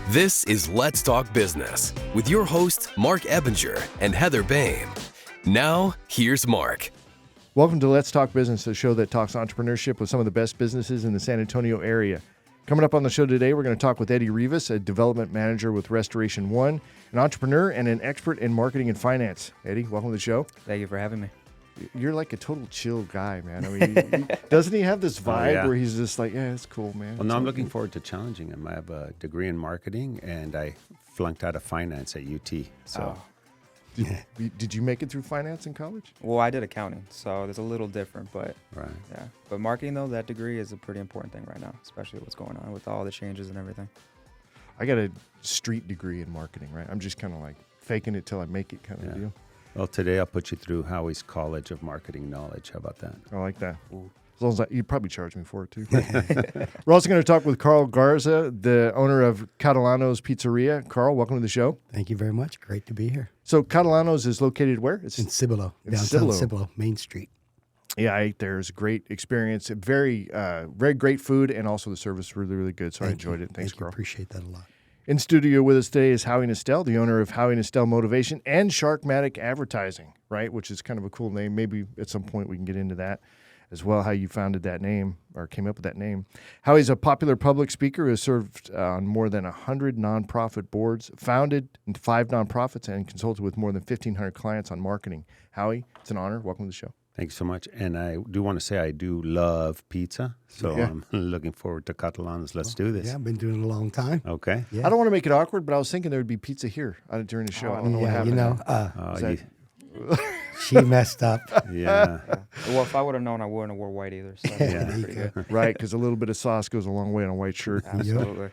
This is Let's Talk Business with your hosts, Marc Ebinger and Heather Boehme. Now, here's Marc. Welcome to Let's Talk Business, a show that talks entrepreneurship with some of the best businesses in the San Antonio area. Coming up on the show today, we're going to talk with Eddie Rivas, a development manager with Restoration One, an entrepreneur and an expert in marketing and finance. Eddie, welcome to the show. Thank you for having me. You're like a total chill guy, man. I mean, doesn't he have this vibe where he's just like, yeah, it's cool, man. Well, no, I'm looking forward to challenging him. I have a degree in marketing, and I flunked out of finance at UT. So, Did you make it through finance in college? Well, I did accounting, so it's a little different, but right. yeah. But marketing, though, that degree is a pretty important thing right now, especially what's going on with all the changes and everything. I got a street degree in marketing, right? I'm just kind of like faking it till I make it kind of deal. Well, today I'll put you through Howie's College of Marketing Knowledge. How about that? I like that. Ooh. As long as you'd probably charge me for it, too. We're also going to talk with Carl Garza, the owner of Catalano's Pizzeria. Carl, welcome to the show. Thank you very much. Great to be here. So Catalano's is located where? It's in Cibolo, downtown Cibolo, Main Street. Yeah, I ate there. It was a great experience. Very great food, and also the service really, really good. So I enjoyed it. Thanks, Carl. Appreciate that a lot. In studio with us today is Howie Nestel, the owner of Howie Nestel Motivation and Sharkmatic Advertising, right? Which is kind of a cool name. Maybe at some point we can get into that as well, how you founded that name or came up with that name. Howie's a popular public speaker who has served on more than 100 nonprofit boards, founded 5 nonprofits, and consulted with more than 1,500 clients on marketing. Howie, it's an honor. Welcome to the show. Thanks so much. And I do want to say I do love pizza, so I'm looking forward to Catalano's. Let's do this. Yeah, I've been doing it a long time. Okay. Yeah. I don't want to make it awkward, but I was thinking there would be pizza here during the show. I don't know what happened. She messed up. Yeah. Well, if I would have known, I wouldn't have wore white either. So pretty good. Right, because a little bit of sauce goes a long way on a white shirt. Absolutely.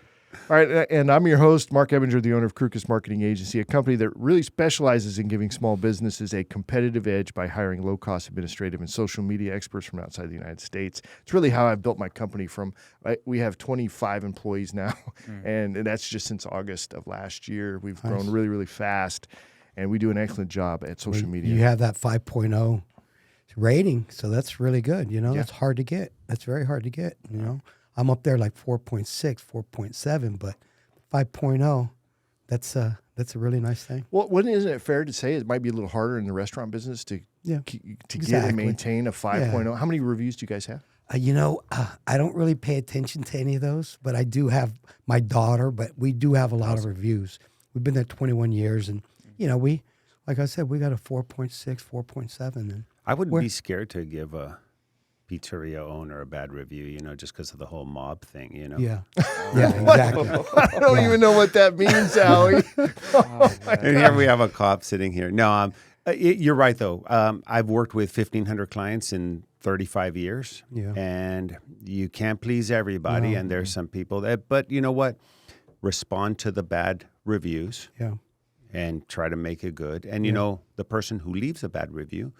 All right, and I'm your host, Marc Ebinger, the owner of Crükus Marketing Agency, a company that really specializes in giving small businesses a competitive edge by hiring low-cost administrative and social media experts from outside the United States. It's really how I've built my company from. We have 25 employees now, and that's just since August of last year. We've grown really, really fast, and we do an excellent job at social media. You have that 5.0 rating, so that's really good. That's hard to get. That's very hard to get, I'm up there like 4.6, 4.7, but 5.0, that's a really nice thing. Well, isn't it fair to say it might be a little harder in the restaurant business to get and maintain a 5.0? Yeah. How many reviews do you guys have? I don't really pay attention to any of those, but I do have my daughter, but we do have a lot of reviews. We've been there 21 years, and, we, like I said, we got a 4.6, 4.7. And I wouldn't be scared to give a pizzeria owner a bad review, just because of the whole mob thing, Yeah, exactly. I don't even know what that means, Howie. And here we have a cop sitting here. No, you're right, though. I've worked with 1,500 clients in 35 years, and you can't please everybody, and there's some people that, but you know what? Respond to the bad reviews and try to make it good. And, the person who leaves a bad review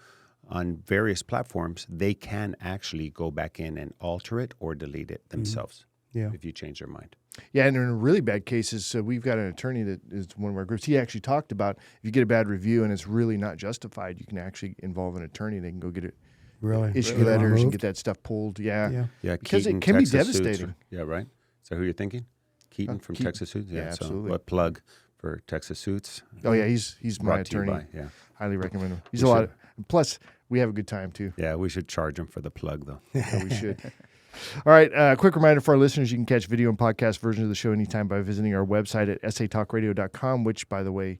on various platforms, they can actually go back in and alter it or delete it themselves if you change their mind. Yeah, and in really bad cases, we've got an attorney that is one of our groups. He actually talked about if you get a bad review and it's really not justified, you can actually involve an attorney. They can go get it, issue letters and get that stuff pulled. Yeah, because Keaton, it can Texas be devastating. Suits. Yeah, right. Is that who you're thinking? Keaton from Texas Suits? Yeah, absolutely. So a plug for Texas Suits. Oh, yeah, he's my attorney. Highly recommend him. He's plus, we have a good time, too. Yeah, we should charge him for the plug, though. Yeah, we should. All right, quick reminder for our listeners, you can catch video and podcast versions of the show anytime by visiting our website at satalkradio.com, which, by the way,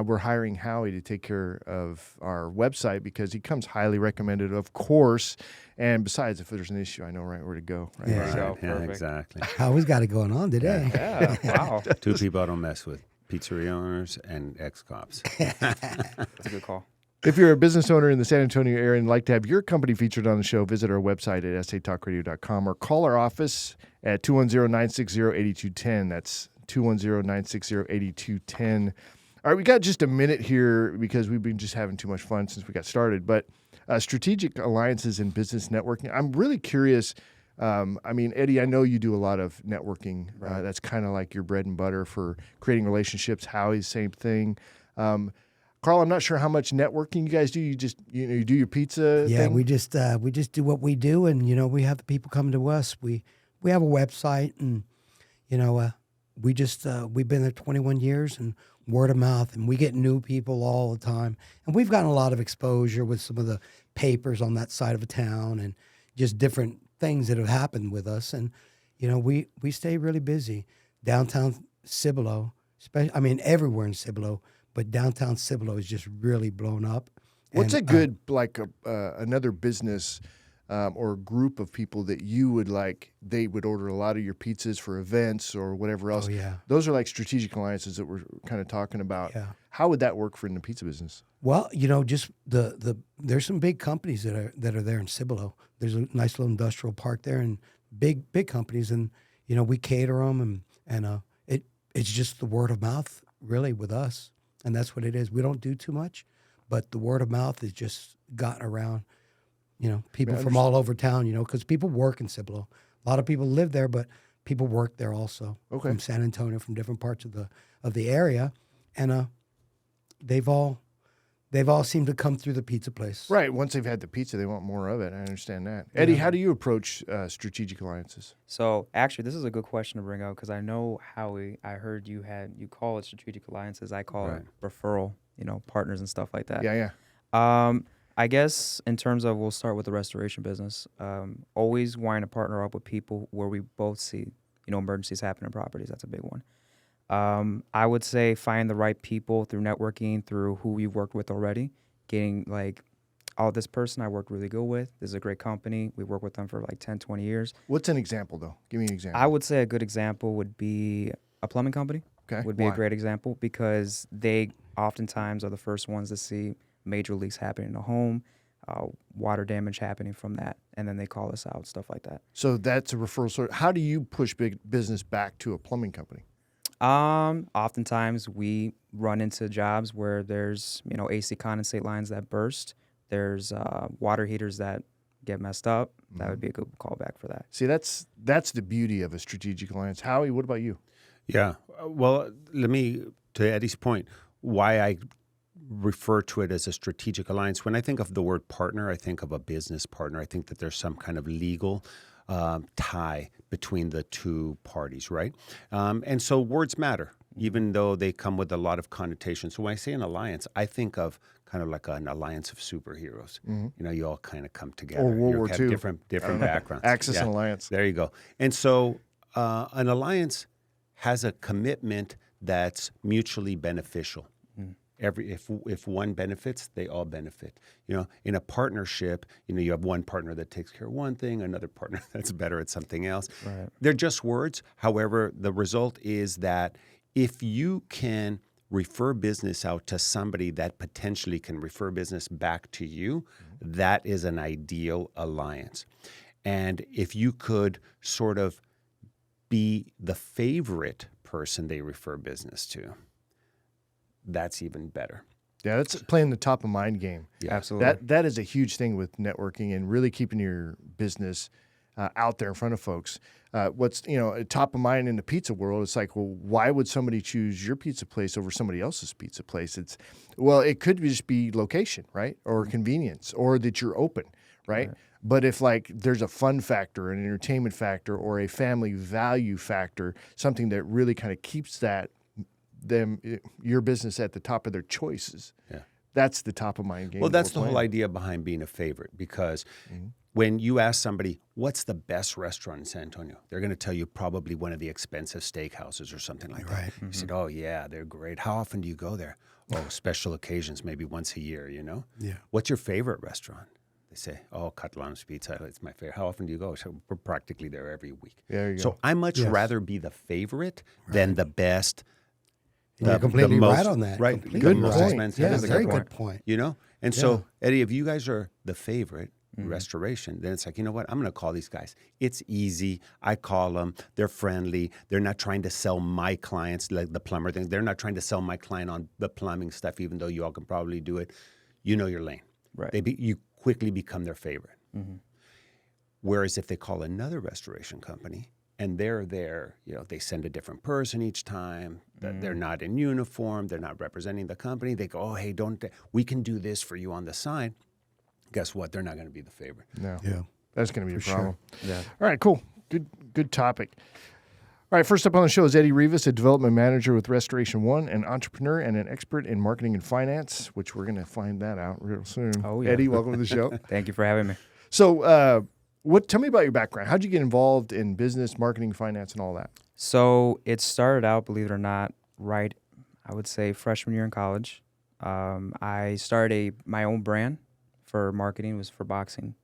we're hiring Howie to take care of our website because he comes highly recommended, of course. And besides, if there's an issue, I know right where to go. Right? Yeah, exactly. Howie's got it going on today. Yeah, wow. 2 people I don't mess with, pizzeria owners and ex-cops. That's a good call. If you're a business owner in the San Antonio area and like to have your company featured on the show, visit our website at satalkradio.com or call our office at 210-960-8210. That's 210-960-8210. All right, we got just a minute here because we've been just having too much fun since we got started. But strategic alliances and business networking, I'm really curious. Eddie, I know you do a lot of networking. Right. That's kind of like your bread and butter for creating relationships. Howie's same thing. Carl, I'm not sure how much networking you guys do. You just, you do your pizza thing? Yeah, we just do what we do, and we have the people come to us. We have a website, and we just we've been there 21 years, and word of mouth, and we get new people all the time, and we've gotten a lot of exposure with some of the papers on that side of the town, and just different things that have happened with us, and we stay really busy. Downtown Cibolo, I mean everywhere in Cibolo, but downtown Cibolo is just really blown up. What's And, a good another business or group of people that you would like? They would order a lot of your pizzas for events or whatever else. Oh, yeah. Those are like strategic alliances that we're kind of talking about. Yeah. How would that work for in the pizza business? Well, just there's some big companies that are there in Cibolo. There's a nice little industrial park there, and big companies, and we cater them, and it's just the word of mouth really with us, and that's what it is. We don't do too much, but the word of mouth has just gotten around. People from all over town. Because people work in Cibolo. A lot of people live there, but people work there also. Okay. From San Antonio, from different parts of the area, and they've all seemed to come through the pizza place. Right. Once they've had the pizza, they want more of it. I understand that. Eddie, how do you approach strategic alliances? So actually, this is a good question to bring up because I know Howie. I heard you call it strategic alliances. I call it referral. Partners and stuff like that. Yeah. I guess in terms of, we'll start with the restoration business. Always wanting to partner up with people where we both see, emergencies happen in properties. That's a big one. I would say find the right people through networking, through who you've worked with already. Getting this person I worked really good with. This is a great company. We worked with them for 10, 20 years. What's an example, though? Give me an example. I would say a good example would be a plumbing company. Okay. Would be Why? a great example because they oftentimes are the first ones to see major leaks happening in the home, water damage happening from that, and then they call us out, stuff like that. So that's a referral source. How do you push big business back to a plumbing company? Oftentimes we run into jobs where there's, AC condensate lines that burst. There's water heaters that get messed up. That would be a good callback for that. See, that's the beauty of a strategic alliance. Howie, what about you? Yeah. Well, to Eddie's point, why I refer to it as a strategic alliance. When I think of the word partner, I think of a business partner. I think that there's some kind of legal tie between the two parties, right? And so words matter, even though they come with a lot of connotations. So when I say an alliance, I think of kind of like an alliance of superheroes. You all kind of come together. Or World You War have II. different backgrounds. Axis and alliance. There you go. And so an alliance has a commitment that's mutually beneficial. If one benefits, they all benefit. In a partnership, you have one partner that takes care of one thing, another partner that's better at something else. Right. They're just words. However, the result is that if you can refer business out to somebody that potentially can refer business back to you, that is an ideal alliance. And if you could sort of be the favorite person they refer business to, that's even better. Yeah, that's playing the top of mind game. Yeah. Absolutely. That is a huge thing with networking and really keeping your business out there in front of folks. What's top of mind in the pizza world? It's like, well, why would somebody choose your pizza place over somebody else's pizza place? It could just be location, right, or convenience, or that you're open, right? But if there's a fun factor, an entertainment factor, or a family value factor, something that really kind of keeps your business at the top of their choices. Yeah. That's the top of mind game. Well, that's the whole idea behind being a favorite, because when you ask somebody, what's the best restaurant in San Antonio? They're going to tell you probably one of the expensive steakhouses or something like that. You said, oh, yeah, they're great. How often do you go there? Oh, special occasions, maybe once a year, Yeah. What's your favorite restaurant? They say, oh, Catalano's Pizza, it's my favorite. How often do you go? So we're practically there every week. There you go. So I much rather be the favorite than the best. You're completely right on that. Right. Completely Good right. point. Yeah, That is a very good good point. And so, Eddie, if you guys are the favorite restoration, then it's like, you know what? I'm going to call these guys. It's easy. I call them. They're friendly. They're not trying to sell my clients, like the plumber thing. They're not trying to sell my client on the plumbing stuff, even though you all can probably do it. You know your lane. Right. You quickly become their favorite. Whereas if they call another restoration company, and they're there, they send a different person each time. They're not in uniform. They're not representing the company. They go, oh, hey, we can do this for you on the side. Guess what? They're not going to be the favorite. No. Yeah. That's going to be a problem. Yeah. All right, cool. Good topic. All right, first up on the show is Eddie Rivas, a development manager with Restoration One, an entrepreneur and an expert in marketing and finance, which we're going to find that out real soon. Oh, yeah. Eddie, welcome to the show. Thank you for having me. So, tell me about your background. How'd you get involved in business, marketing, finance, and all that? So it started out, believe it or not, right, I would say freshman year in college. I started my own brand for marketing. It was for boxing.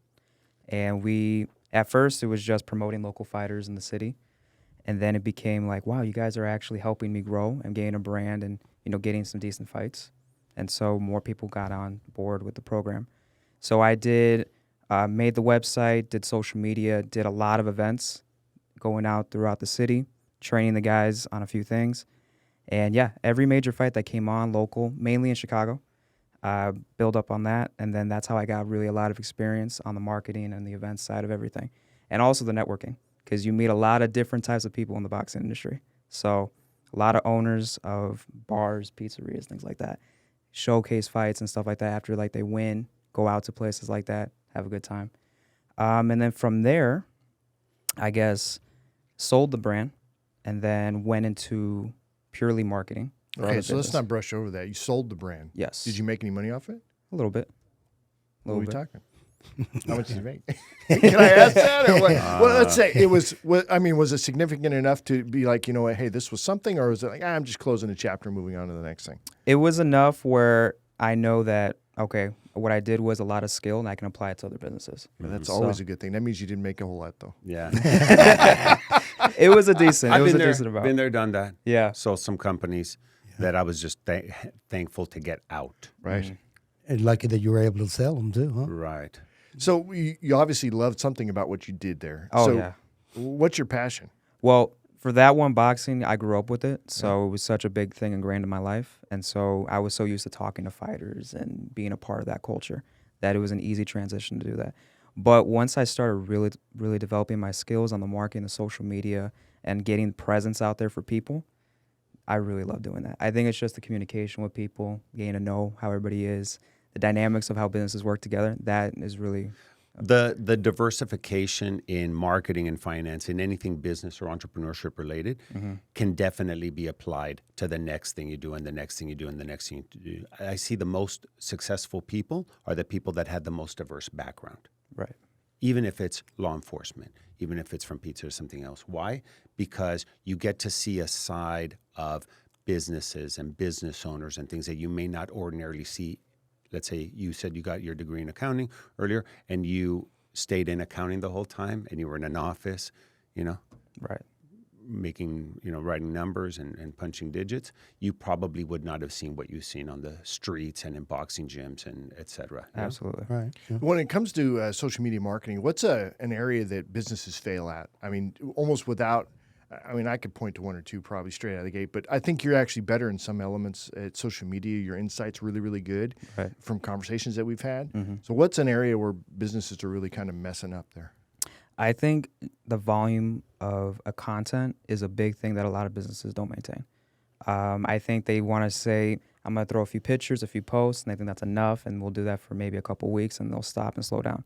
And at first, it was just promoting local fighters in the city. And then it became like, wow, you guys are actually helping me grow and gain a brand and, getting some decent fights. And so more people got on board with the program. So I made the website, did social media, did a lot of events, going out throughout the city, training the guys on a few things. And yeah, every major fight that came on local, mainly in Chicago, build up on that. And then that's how I got really a lot of experience on the marketing and the events side of everything. And also the networking, because you meet a lot of different types of people in the boxing industry. So a lot of owners of bars, pizzerias, things like that, showcase fights and stuff like that. After they win, go out to places like that, have a good time. And then from there, I guess, sold the brand and then went into purely marketing. Okay, so let's not brush over that. You sold the brand. Yes. Did you make any money off it? A little bit. What are we talking? How much did you make? Can I ask that? Or what? Well, let's say it was. Was it significant enough to be like, hey, this was something, or was it like, I'm just closing a chapter, and moving on to the next thing? It was enough where I know that what I did was a lot of skill, and I can apply it to other businesses. Well, that's always a good thing. That means you didn't make a whole lot, though. Yeah. It was a decent. I've it was been a there, decent amount. Been there, done that. Yeah. Sold some companies that I was just thankful to get out. Right. Mm-hmm. And lucky that you were able to sell them too, huh? Right. So you obviously loved something about what you did there. Oh, so yeah. What's your passion? Well, for that one, boxing, I grew up with it, so it was such a big thing ingrained in my life, and so I was so used to talking to fighters and being a part of that culture that it was an easy transition to do that. But once I started really, really developing my skills on the marketing, the social media, and getting presence out there for people, I really love doing that. I think it's just the communication with people, getting to know how everybody is, the dynamics of how businesses work together. That is really the diversification in marketing and finance in anything business or entrepreneurship related can definitely be applied to the next thing you do and the next thing you do and the next thing you do. I see the most successful people are the people that had the most diverse background. right. Even if it's law enforcement, even if it's from pizza or something else. Why? Because you get to see a side of businesses and business owners and things that you may not ordinarily see. Let's say you said you got your degree in accounting earlier and you stayed in accounting the whole time and you were in an office, Right. making, writing numbers and punching digits. You probably would not have seen what you've seen on the streets and in boxing gyms and et cetera. Absolutely. Right. Yeah. When it comes to social media marketing, what's an area that businesses fail at? I mean, almost without. I could point to one or two probably straight out of the gate, but I think you're actually better in some elements at social media. Your insight's really, really good Right. from conversations that we've had. Mm-hmm. So what's an area where businesses are really kind of messing up there? I think the volume of a content is a big thing that a lot of businesses don't maintain. I think they want to say, I'm going to throw a few pictures, a few posts, and they think that's enough, and we'll do that for maybe a couple weeks, and they'll stop and slow down.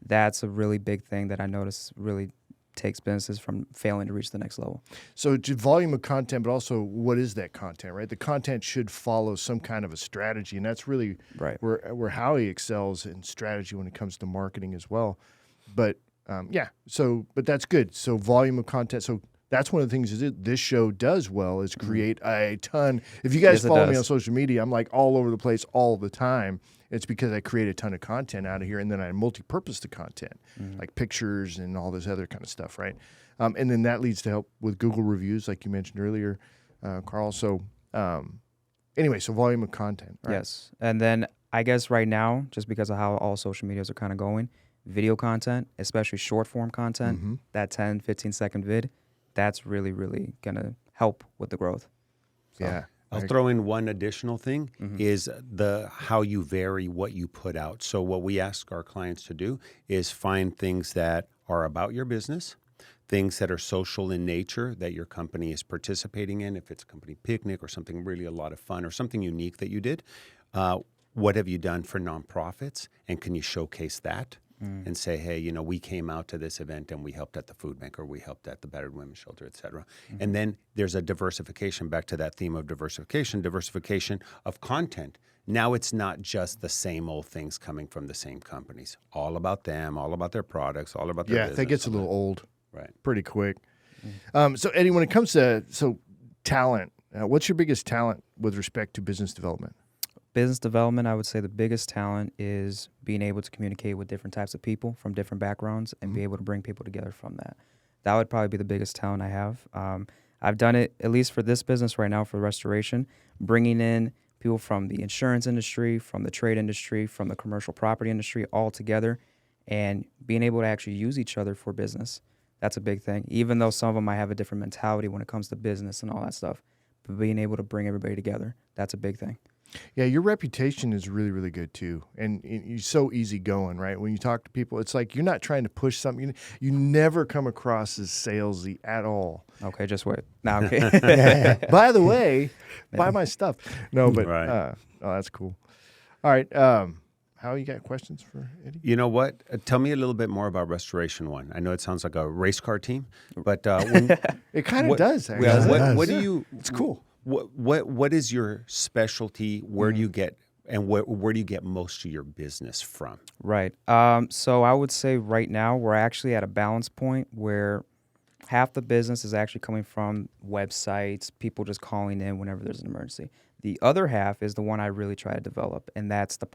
That's a really big thing that I notice really takes businesses from failing to reach the next level. So to volume of content, but also what is that content, right? The content should follow some kind of a strategy, and that's really Right. where Howie excels in strategy when it comes to marketing as well. But but that's good. So volume of content. So that's one of the things this show does well is create a ton. If you guys Yes, it follow me does. on social media, I'm like all over the place all the time. It's because I create a ton of content out of here, and then I multi-purpose the content, like pictures and all this other kind of stuff, right? And then that leads to help with Google reviews, like you mentioned earlier, Carl. So anyway, so volume of content. Right? Yes. And then I guess right now, just because of how all social medias are kind of going, video content, especially short form content, that 10, 15-second vid, that's really, really going to help with the growth. So, Yeah. I'll throw in one additional thing is how you vary what you put out. So what we ask our clients to do is find things that are about your business, things that are social in nature that your company is participating in, if it's a company picnic or something really a lot of fun or something unique that you did. What have you done for nonprofits, and can you showcase that? and say, hey, you know, we came out to this event and we helped at the food bank or we helped at the battered women's shelter, et cetera. And then there's a diversification, back to that theme of diversification of content. Now it's not just the same old things coming from the same companies. All about them, all about their products, all about their business. That gets a little old pretty quick. So, Eddie, when it comes to talent, what's your biggest talent with respect to business development? Business development, I would say the biggest talent is being able to communicate with different types of people from different backgrounds and be able to bring people together from that. That would probably be the biggest talent I have. I've done it, at least for this business right now, for restoration, bringing in people from the insurance industry, from the trade industry, from the commercial property industry all together and being able to actually use each other for business. That's a big thing. Even though some of them might have a different mentality when it comes to business and all that stuff, but being able to bring everybody together, that's a big thing. Yeah, your reputation is really, really good too, and you're so easygoing, right? When you talk to people, it's like you're not trying to push something. You never come across as salesy at all. Okay, just wait. No, okay. By the way, buy my stuff. No, but oh, that's cool. All right, how you got questions for Eddie? You know what? Tell me a little bit more about Restoration One. I know it sounds like a race car team, but it kind of does. Actually. What do you? It's cool. What is your specialty? Where do you get and where do you get most of your business from? Right. So I would say right now we're actually at a balance point where half the business is actually coming from websites, people just calling in whenever there's an emergency. The other half is the one I really try to develop, and that's the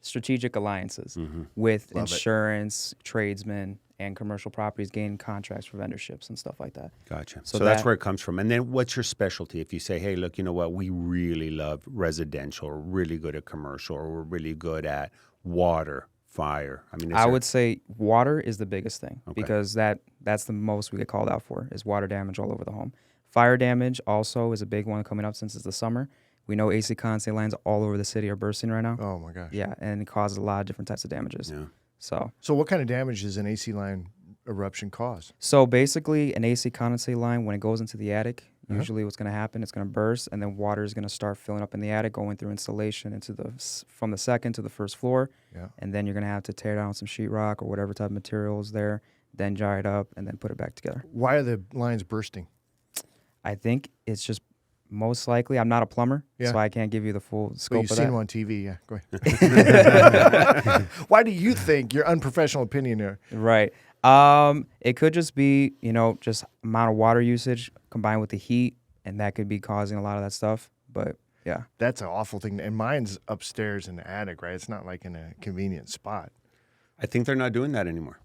strategic alliances with insurance, tradesmen, and commercial properties, gaining contracts for vendorships and stuff like that. Gotcha. So that's where it comes from. And then what's your specialty? If you say, hey, look, you know what, we really love residential, or really good at commercial, or we're really good at water, fire. I mean, I would say water is the biggest thing because that's the most we get called out for is water damage all over the home. Fire damage also is a big one coming up since it's the summer. We know AC condensate lines all over the city are bursting right now. Oh, my gosh. Yeah, and it causes a lot of different types of damages. Yeah. So what kind of damage does an AC line eruption cause? So basically, an AC condensate line, when it goes into the attic, usually what's going to happen, it's going to burst, and then water is going to start filling up in the attic, going through insulation from the second to the first floor. Yeah. And then you're going to have to tear down some sheetrock or whatever type of material is there, then dry it up, and then put it back together. Why are the lines bursting? I think it's just most likely, I'm not a plumber, so I can't give you the full scope of that. You've seen them on TV, yeah. Go ahead. Why do you think, your unprofessional opinion there? Right. It could just be, just amount of water usage combined with the heat, and that could be causing a lot of that stuff. But, yeah. That's an awful thing. And mine's upstairs in the attic, right? It's not like in a convenient spot. I think they're not doing that anymore.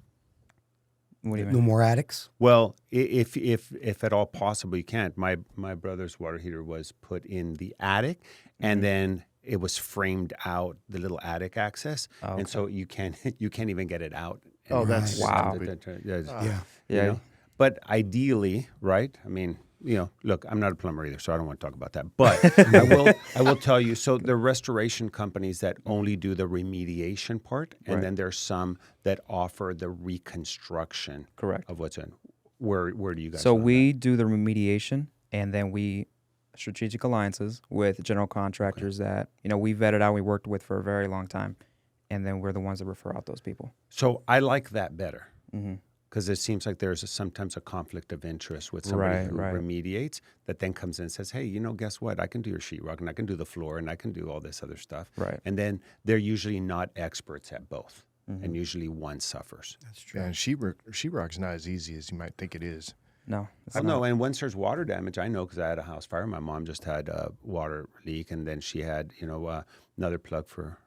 What do you mean? No more attics? Well, if at all possible, you can't. My brother's water heater was put in the attic, and then it was framed out, the little attic access, and so you can't even get it out. Oh, that's wow. Yeah. But ideally, right? I mean, look, I'm not a plumber either, so I don't want to talk about that. But I will tell you. So there are restoration companies that only do the remediation part, and then there's some that offer the reconstruction. Correct. Of what's in. Where do you guys? So we do the remediation, and then we strategic alliances with general contractors that we vetted out, we worked with for a very long time, and then we're the ones that refer out those people. So I like that better. Because it seems like there's sometimes a conflict of interest with somebody who remediates that then comes in and says, hey, guess what? I can do your sheetrock, and I can do the floor, and I can do all this other stuff. Right. And then they're usually not experts at both, and usually one suffers. That's true. Yeah, and sheetrock's not as easy as you might think it is. No. No, and once there's water damage, I know because I had a house fire. My mom just had a water leak, and then she had, another plug for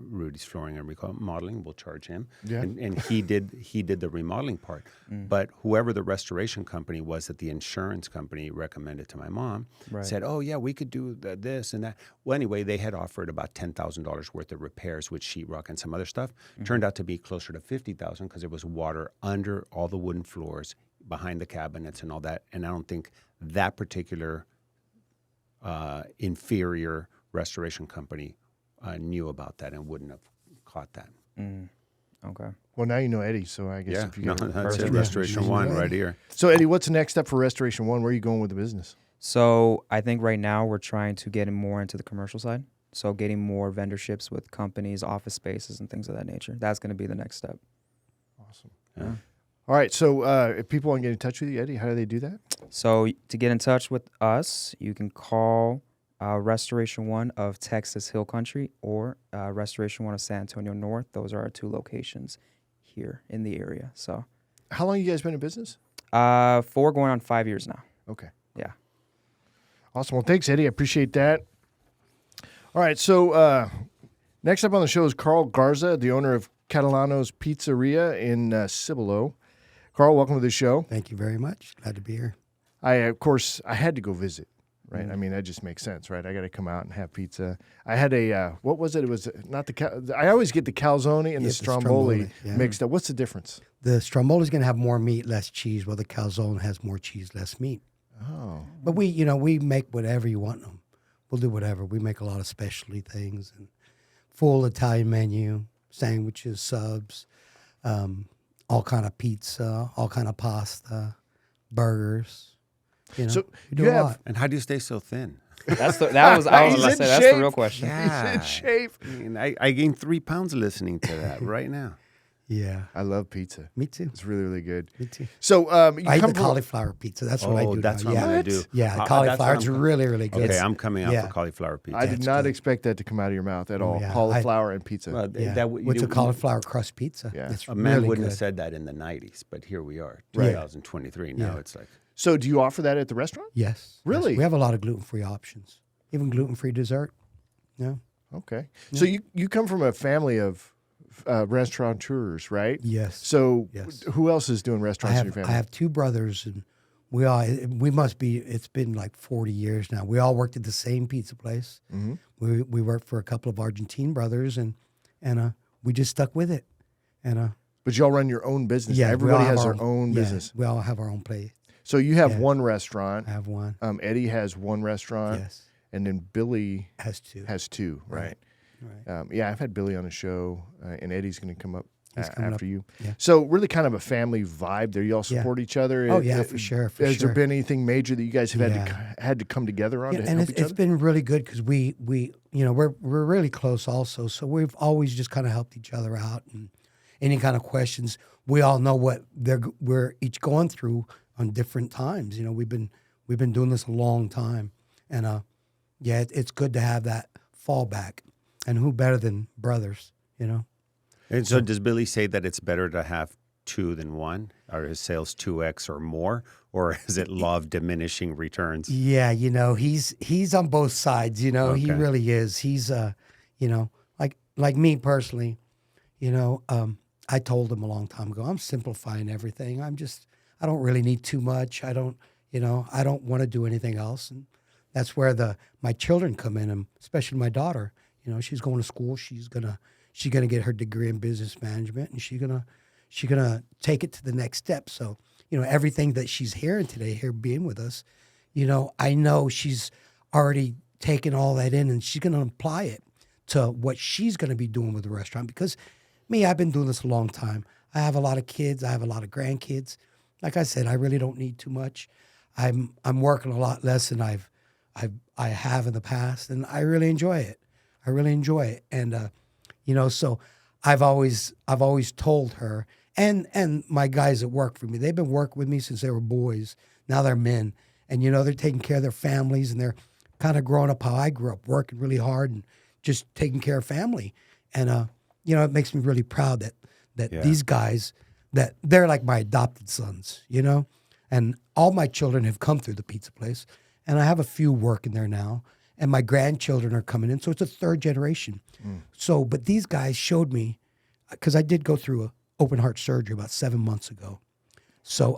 Rudy's flooring and remodeling. We'll charge him, and he did the remodeling part. But whoever the restoration company was that the insurance company recommended to my mom said, "Oh yeah, we could do this and that." Well, anyway, they had offered about $10,000 worth of repairs with sheetrock and some other stuff. Turned out to be closer to $50,000 because there was water under all the wooden floors, behind the cabinets and all that. And I don't think that particular inferior restoration company knew about that and wouldn't have caught that. Okay. Well, now you know Eddie, so I guess if you that's it. Restoration One right here. So, Eddie, what's the next step for Restoration One? Where are you going with the business? So I think right now we're trying to get more into the commercial side. So getting more vendorships with companies, office spaces, and things of that nature. That's going to be the next step. Awesome. Yeah. All right. So if people want to get in touch with you, Eddie, how do they do that? So to get in touch with us, you can call Restoration One of Texas Hill Country or Restoration One of San Antonio North. Those are our 2 locations here in the area. So, How long have you guys been in business? 4 going on 5 years now. Okay. Yeah. Awesome. Well, thanks, Eddie. I appreciate that. All right. So next up on the show is Carl Garza, the owner of Catalano's Pizzeria in Cibolo. Carl, welcome to the show. Thank you very much. Glad to be here. Of course, I had to go visit, right? I mean, that just makes sense, right? I got to come out and have pizza. I had a, what was it? It was not I always get the calzone and the stromboli mixed up. What's the difference? The stromboli is going to have more meat, less cheese, while the calzone has more cheese, less meat. Oh. But we make whatever you want them. We'll do whatever. We make a lot of specialty things and full Italian menu, sandwiches, subs, all kind of pizza, all kind of pasta, burgers. So we do you a have- lot. And how do you stay so thin? I was going to say, that's the real question. Yeah. He's in shape. I mean, I gained 3 pounds listening to that right now. Yeah, I love pizza. me too. It's really, really good. Me too. So you I eat come the from- cauliflower pizza. That's what I do. That's now. what Yeah. I'm going to do. Yeah, the That's cauliflower what is I'm- really, really good. Okay, I'm coming out yeah. for cauliflower pizza. I did it's not good. expect that to come out of your mouth at all. yeah. Cauliflower and pizza. Well, Yeah. that With the cauliflower crust pizza. Yeah. It's a man really wouldn't good. have said that in the 90s, but here we are, Right. 2023. Now Yeah. it's like, So do you offer that at the restaurant? Yes. Really? Yes. We have a lot of gluten-free options, even gluten-free dessert. Yeah. Okay. So you come from a family of restaurateurs, right? Yes. So Yes. who else is doing I restaurants in your have family? I have 2 brothers, and we must be. It's been like 40 years now. We all worked at the same pizza place. Mm-hmm. We worked for a couple of Argentine brothers, and we just stuck with it. And But y'all run your own business. yeah, we Everybody all have has our their own yeah, business. we all have our own place. So you have Yeah. one restaurant. I have one. Eddie has one restaurant. Yes. And then Billy Has 2. has 2, right? Right. Yeah, I've had Billy on the show, and Eddie's going to come up He's coming after up, you. yeah. So really kind of a family vibe there. You all Yeah. support each other? Oh, yeah, for sure, for Has there sure. been anything major that you guys have Yeah. had to come together on Yeah, to and help it's each other? been really good because we're really close also. So we've always just kind of helped each other out, and any kind of questions, we all know what we're each going through on different times. We've been doing this a long time, and it's good to have that fallback. And who better than brothers? and so does Billy say that it's better to have 2 than 1? Are his sales 2x or more? Or is it law of diminishing returns? Yeah, he's on both sides. He Okay. really is. He's like me personally. I told him a long time ago, I'm simplifying everything. I don't really need too much. I don't want to do anything else. And that's where my children come in, and especially my daughter. She's going to school. She's gonna get her degree in business management, and she's gonna take it to the next step. So, everything that she's hearing today, here being with us, I know she's already taken all that in, and she's gonna apply it to what she's gonna be doing with the restaurant. Because me, I've been doing this a long time. I have a lot of kids. I have a lot of grandkids. Like I said, I really don't need too much. I'm working a lot less than I have in the past, and I really enjoy it. And so I've always told her and my guys that work for me, they've been working with me since they were boys. Now they're men, and they're taking care of their families, and they're kind of growing up how I grew up, working really hard and just taking care of family. And it makes me really proud that Yeah. these guys, that they're like my adopted sons, and all my children have come through the pizza place, and I have a few working there now, and my grandchildren are coming in, so it's a 3rd generation. So, but these guys showed me, because I did go through a open heart surgery about 7 months ago. So,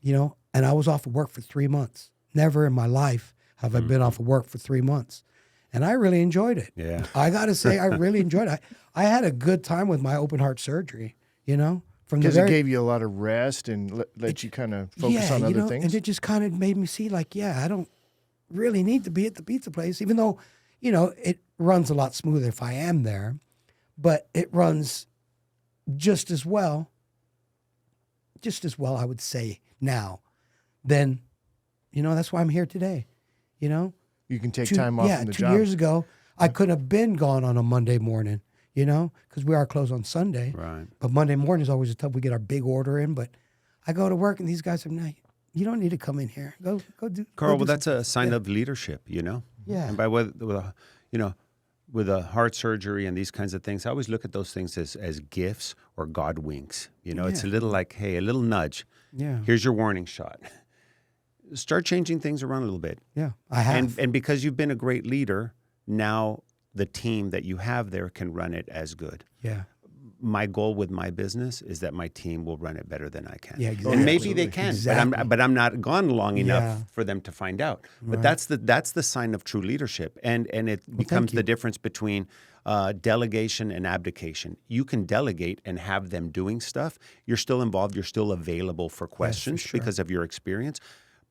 and I was off of work for 3 months. Never in my life have I been off of work for 3 months. And I really enjoyed it. Yeah. I got to say, I really enjoyed it. I had a good time with my open heart surgery, from the Because it very gave you a lot of rest and let you kind of focus on other things? And it just kind of made me see, like, I don't really need to be at the pizza place, even though, it runs a lot smoother if I am there, but it runs just as well, I would say now, then, that's why I'm here today, You can take time off from the 2 job. years ago, I could have been gone on a Monday morning, you know, because we are closed on Sunday. Right. But Monday morning is always a tough. We get our big order in, but I go to work and these guys are like, you don't need to come in here. Go do. Carl, go well, do that's a sign of leadership, you know? Yeah. And by with a heart surgery and these kinds of things, I always look at those things as gifts or God winks. You know, it's a little like, hey, a little nudge. Yeah. Here's your warning shot. Start changing things around a little bit. Yeah, I have. And because you've been a great leader, now the team that you have there can run it as good. Yeah. My goal with my business is that my team will run it better than I can. Yeah, And maybe exactly. they can, Exactly. but I'm not gone long enough Yeah. for them to find out. But Right. that's the sign of true leadership, and it becomes you. the difference between delegation and abdication. You can delegate and have them doing stuff. You're still involved. You're still available for questions sure. because of your experience.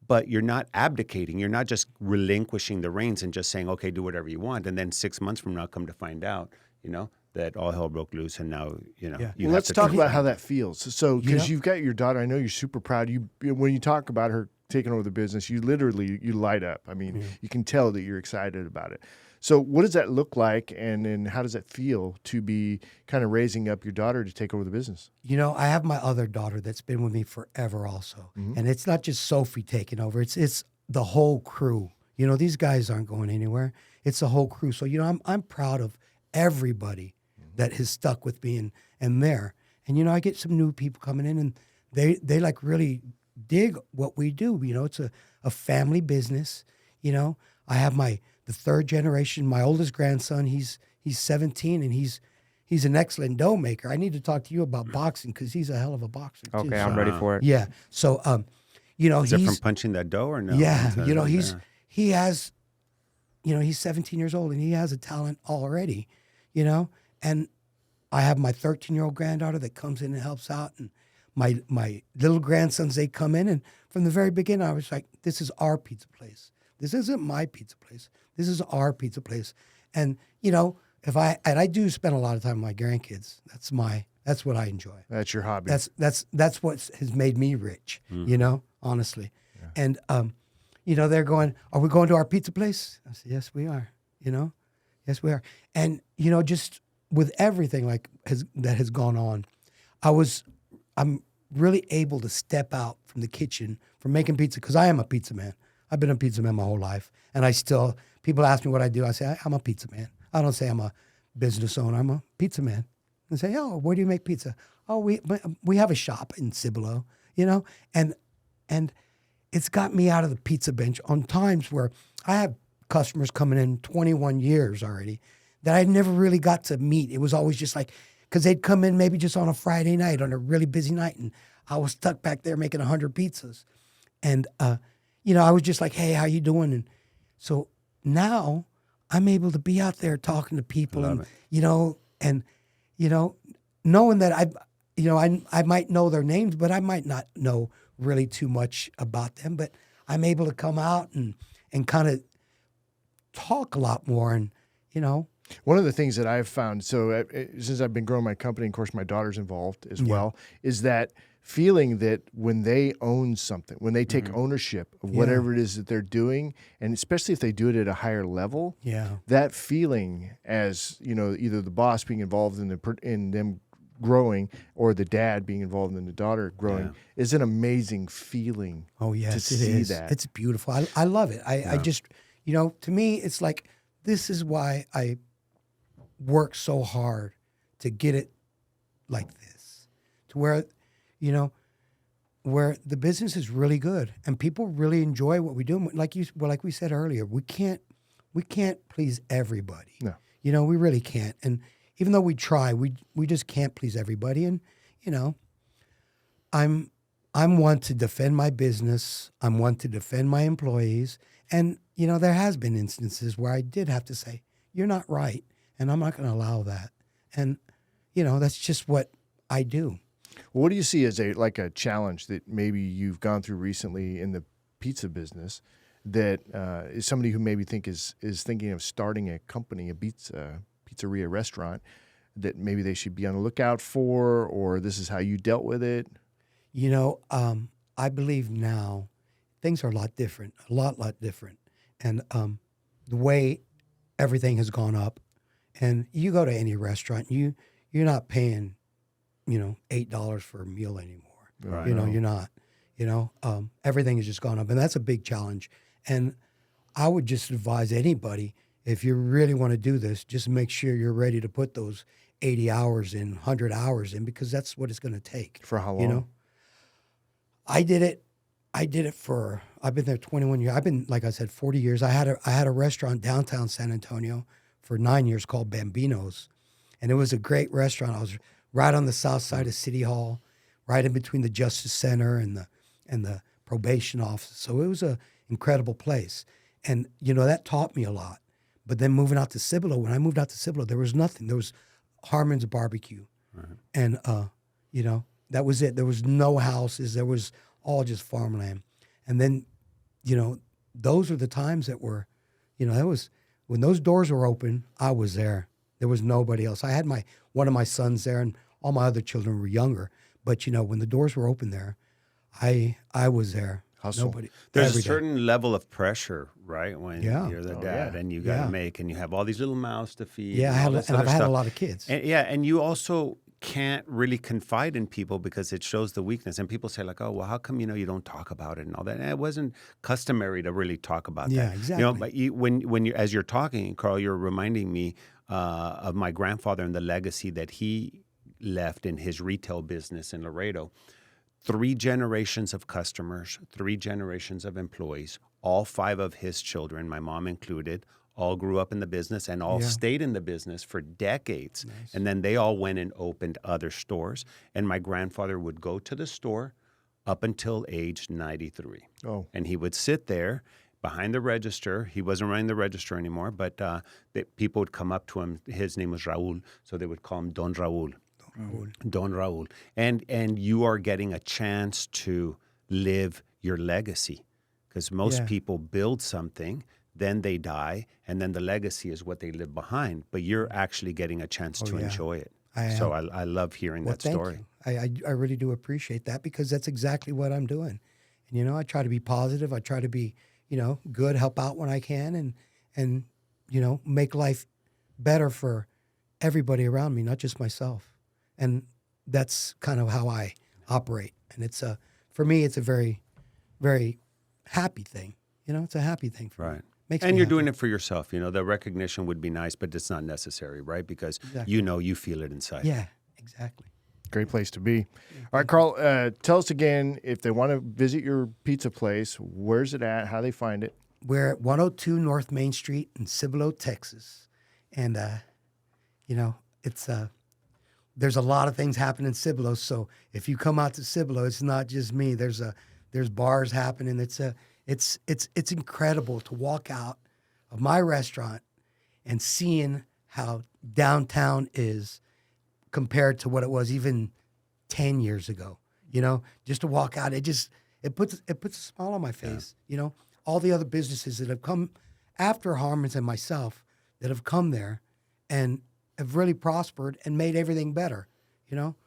But you're not abdicating. You're not just relinquishing the reins and just saying, okay, do whatever you want. And then 6 months from now, come to find out, you know, that all hell broke loose and now, you know. Yeah. You Well, have let's to talk turn about it. how that feels. So, because Yep. you've got your daughter, I know you're super proud. When you talk about her taking over the business, you literally light up. I mean, you can tell that you're excited about it. So, what does that look like, and then how does that feel to be kind of raising up your daughter to take over the business? You know, I have my other daughter that's been with me forever also. And it's not just Sophie taking over. It's the whole crew. You know, these guys aren't going anywhere. It's the whole crew. So, you know, I'm proud of everybody that has stuck with me and there. And, you know, I get some new people coming in and they like really dig what we do. You know, it's a family business. You know, I have the third generation, my oldest grandson, he's 17 and he's an excellent dough maker. I need to talk to you about boxing because he's a hell of a boxer too. Okay, So- I'm ready for it. Yeah. So, you know, Is it he's from punching that dough or no? yeah, Is that- you know, yeah. he has, you know, he's 17 years old and he has a talent already, you know, and I have my 13-year-old granddaughter that comes in and helps out, and my little grandsons, they come in, and from the very beginning, I was like, this is our pizza place. This isn't my pizza place. This is our pizza place. And, you know, I do spend a lot of time with my grandkids. That's what I enjoy. That's your hobby. That's what has made me rich, you know, honestly. And, you know, they're going, are we going to our pizza place? I said, yes, we are, you know, yes, we are. And, you know, just with everything that has gone on, I'm really able to step out from the kitchen from making pizza because I am a pizza man. I've been a pizza man my whole life. And people ask me what I do. I say, I'm a pizza man. I don't say I'm a business owner. I'm a pizza man. And say, oh, where do you make pizza? Oh, we have a shop in Cibolo, you know? And it's got me out of the pizza bench on times where I have customers coming in 21 years already that I never really got to meet. It was always just like, because they'd come in maybe just on a Friday night, on a really busy night, and I was stuck back there making 100 pizzas. And, you know, I was just like, hey, how you doing? And so now I'm able to be out there talking to people you know, and, you know, knowing that I might know their names, but I might not know really too much about them, but I'm able to come out and kind of talk a lot more and, you know. One of the things that I've found, so since I've been growing my company, and of course my daughter's involved as well, is that feeling that when they own something, when they take ownership of whatever it is that they're doing, and especially if they do it at a higher level, that feeling as, you know, either the boss being involved in them growing or the dad being involved in the daughter growing is an amazing feeling. Oh, yes, to see that. It's beautiful. I love it. I just, you know, to me, it's like, this is why I work so hard to get it like this, to where, you know, where the business is really good and people really enjoy what we do. Like we said earlier, we can't please everybody. No. You know, we really can't. And even though we try, we just can't please everybody. And, you know, I'm one to defend my business. I'm one to defend my employees. And, you know, there has been instances where I did have to say, you're not right. And I'm not going to allow that. And, you know, that's just what I do. What do you see as a challenge that maybe you've gone through recently in the pizza business that is somebody who maybe is thinking of starting a company, a pizzeria restaurant, that maybe they should be on the lookout for, or this is how you dealt with it? You know, I believe now things are a lot different, a lot different. And the way everything has gone up. And you go to any restaurant, you're not paying, $8 for a meal anymore. Right. You're not. Everything has just gone up, and that's a big challenge. And I would just advise anybody, if you really want to do this, just make sure you're ready to put those 80 hours in, 100 hours in, because that's what it's going to take. For how long? I did it for, I've been there 21 years. I've been, like I said, 40 years. I had a restaurant downtown San Antonio for 9 years called Bambino's. And it was a great restaurant. I was right on the south side of City Hall, right in between the Justice Center and the probation office. So it was an incredible place. And, that taught me a lot. But then moving out to Cibolo, when I moved out to Cibolo, there was nothing. There was Harmon's Barbecue. Right. And, that was it. There was no houses. There was all just farmland. And then, those are the times that were, that was, when those doors were open, I was there. There was nobody else. I had one of my sons there, and all my other children were younger. But, when the doors were open there, I was there. Hustle. Nobody. There's a certain level of pressure, right? When you're the dad yeah. and you got to make, and you have all these little mouths to feed. Yeah, I've had a lot of kids. And you also can't really confide in people because it shows the weakness. And people say like, oh, well, how come, you don't talk about it and all that? And it wasn't customary to really talk about that. Yeah, exactly. But when you, as you're talking, Carl, you're reminding me of my grandfather and the legacy that he left in his retail business in Laredo. 3 generations of customers, 3 generations of employees, all 5 of his children, my mom included, all grew up in the business and all stayed in the business for decades. Nice. And then they all went and opened other stores. And my grandfather would go to the store up until age 93. Oh. And he would sit there behind the register. He wasn't running the register anymore, but people would come up to him. His name was Raul, so they would call him Don Raul. Don Raul. And you are getting a chance to live your legacy, because most people build something, then they die, and then the legacy is what they live behind. But you're actually getting a chance to enjoy it. So I love hearing that story. Thank you. I really do appreciate that, because that's exactly what I'm doing. And, I try to be positive. I try to be, good, help out when I can, and make life better for everybody around me, not just myself. And that's kind of how I operate. And for me, it's a very, very happy thing. It's a happy thing for me. And you're doing it for yourself. The recognition would be nice, but it's not necessary, right? Because you feel it inside. Yeah, exactly. Great place to be. All right, Carl, tell us again, if they want to visit your pizza place, where's it at, how they find it? We're at 102 North Main Street in Cibolo, Texas. And, it's there's a lot of things happening in Cibolo. So if you come out to Cibolo, it's not just me. There's bars happening. It's incredible to walk out of my restaurant and seeing how downtown is compared to what it was even 10 years ago. Just to walk out, it puts a smile on my face. Yeah. All the other businesses that have come after Harmon's and myself that have come there and have really prospered and made everything better,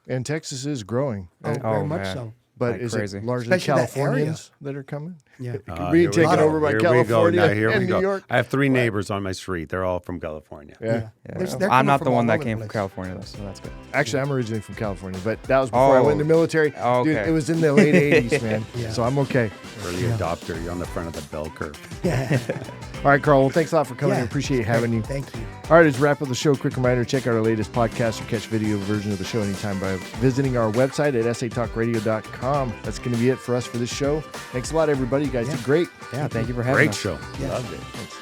And Texas is growing. Very much so. But like is crazy. it largely Especially Californians that are coming? Yeah. Being taken over by California and New York. I have 3 neighbors on my street. They're all from California. Yeah. They're I'm coming not from the one all that over came the from place. California, though, so that's good. Actually, I'm originally from California, but that was before I went in the military. Oh, okay. Dude, it was in the late 80s, man. Yeah. So I'm okay. Early adopter. You're on the front of the bell curve. Yeah. All right, Carl. Well, thanks a lot for coming. Yeah. I appreciate having you. Thank you. All right, as we wrap up the show, quick reminder, check out our latest podcast or catch video version of the show anytime by visiting our website at satalkradio.com. That's going to be it for us for this show. Thanks a lot, everybody. You guys did great. Yeah, thank you for having us. Great show. Yeah. Loved it. Thanks.